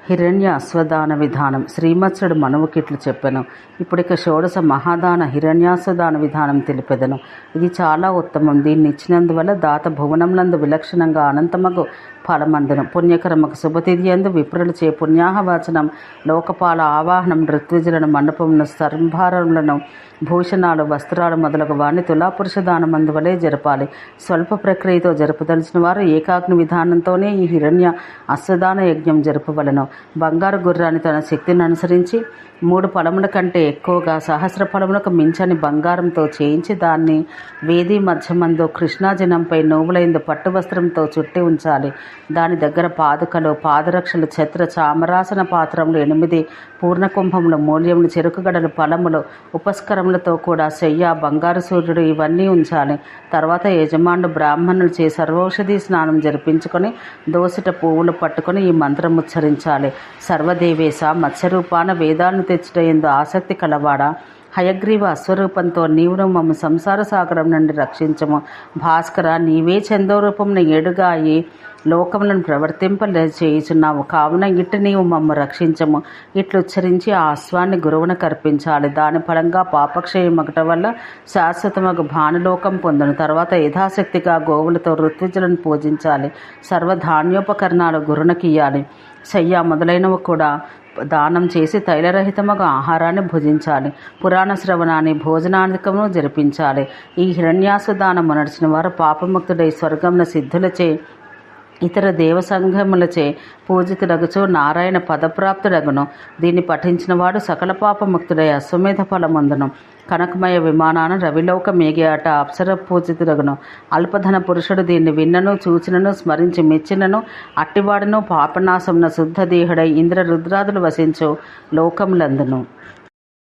హిరణ్య అశ్వదాన విధానం శ్రీమత్సుడు మనువుకిట్లు చెప్పెను. ఇప్పుడిక షోడశ మహాదాన హిరణ్యాశ్వదాన విధానం తెలిపెదను. ఇది చాలా ఉత్తమం. దీన్ని ఇచ్చినందువల్ల దాత భువనములందు విలక్షణంగా అనంతమగు ఫలమందును. పుణ్యకరమకు శుభతిథి యందు విప్రులు చే పుణ్యాహవాచనం, లోకపాల ఆవాహనం, ఋత్విజులను, మండపమును, సంభారములను, భూషణాలు, వస్త్రాలు మొదలగు వారిని తులాపురుష దానమందు వలె జరపాలి. స్వల్ప ప్రక్రియతో జరపదలిచిన వారు ఏకాగ్ని విధానంతోనే ఈ హిరణ్య అశ్వదాన యజ్ఞం జరపవలను. బంగారు గుర్రాన్ని తన శక్తిని అనుసరించి 3 ఫలముల కంటే ఎక్కువగా సహస్ర ఫలములకు మించని బంగారంతో చేయించి దాన్ని వేది మధ్యమందు కృష్ణాజనంపై నోవులైందు పట్టు వస్త్రంతో చుట్టి ఉంచాలి. దాని దగ్గర పాదుకలు, పాదరక్షలు, ఛత్ర, చామరాసన పాత్రములు, 8 పూర్ణకుంభములు, మూల్యములు, చెరుకుగడలు, ఫలములు, ఉపస్కరములతో కూడా శయ్య, బంగారు సూర్యుడు ఇవన్నీ ఉంచాలి. తర్వాత యజమానుడు బ్రాహ్మణులు చే సర్వౌషధి స్నానం జరిపించుకొని దోసిట పువ్వులు పట్టుకొని ఈ మంత్రం ఉచ్చరించాలి. సర్వదేవేశ మత్స్యరూపాన వేదాలను తెచ్చుట ఎందు ఆసక్తి కలవాడా, హయగ్రీవ అశ్వరూపంతో నీవును మమ్మ సంసార సాగరం నుండి రక్షించము. భాస్కర, నీవే చందోరూపమును ఏడుగా అయి లోకములను చేయుచున్నావు కావున ఇటు నీవు మమ్మ రక్షించము. ఇట్లు ఉచ్చరించి ఆ అశ్వాన్ని గురువును కర్పించాలి. దాని ఫలంగా పాపక్షయమగట వల్ల శాశ్వతమగు భానులోకం పొందును. తర్వాత యథాశక్తిగా గోవులతో ఋత్విజులను పూజించాలి. సర్వధాన్యోపకరణాలు గురునకియ్యాలి. శయ్య మొదలైనవి కూడా దానం చేసి తైలరహితముగా ఆహారాన్ని భుజించాలి. పురాణ శ్రవణాన్ని, భోజనాధికమును జరిపించాలి. ఈ హిరణ్యాశ్వదానము నడిచిన వారు పాపముక్తుడై స్వర్గమున సిద్ధులచే ఇతర దేవసంఘములచే పూజితుడగుచు నారాయణ పదప్రాప్తుడగును. దీన్ని పఠించిన వాడు సకల పాపముక్తుడై అశ్వమేధ ఫలమందును. కనకమయ విమానాన రవిలోక మేఘే అట అప్సర పూజితుడగును. అల్పధన పురుషుడు దీన్ని విన్నను, చూచినను, స్మరించి మెచ్చినను అట్టివాడును పాపనాశమున శుద్ధ దేహుడై ఇంద్ర రుద్రాదులు వసించు లోకములందును.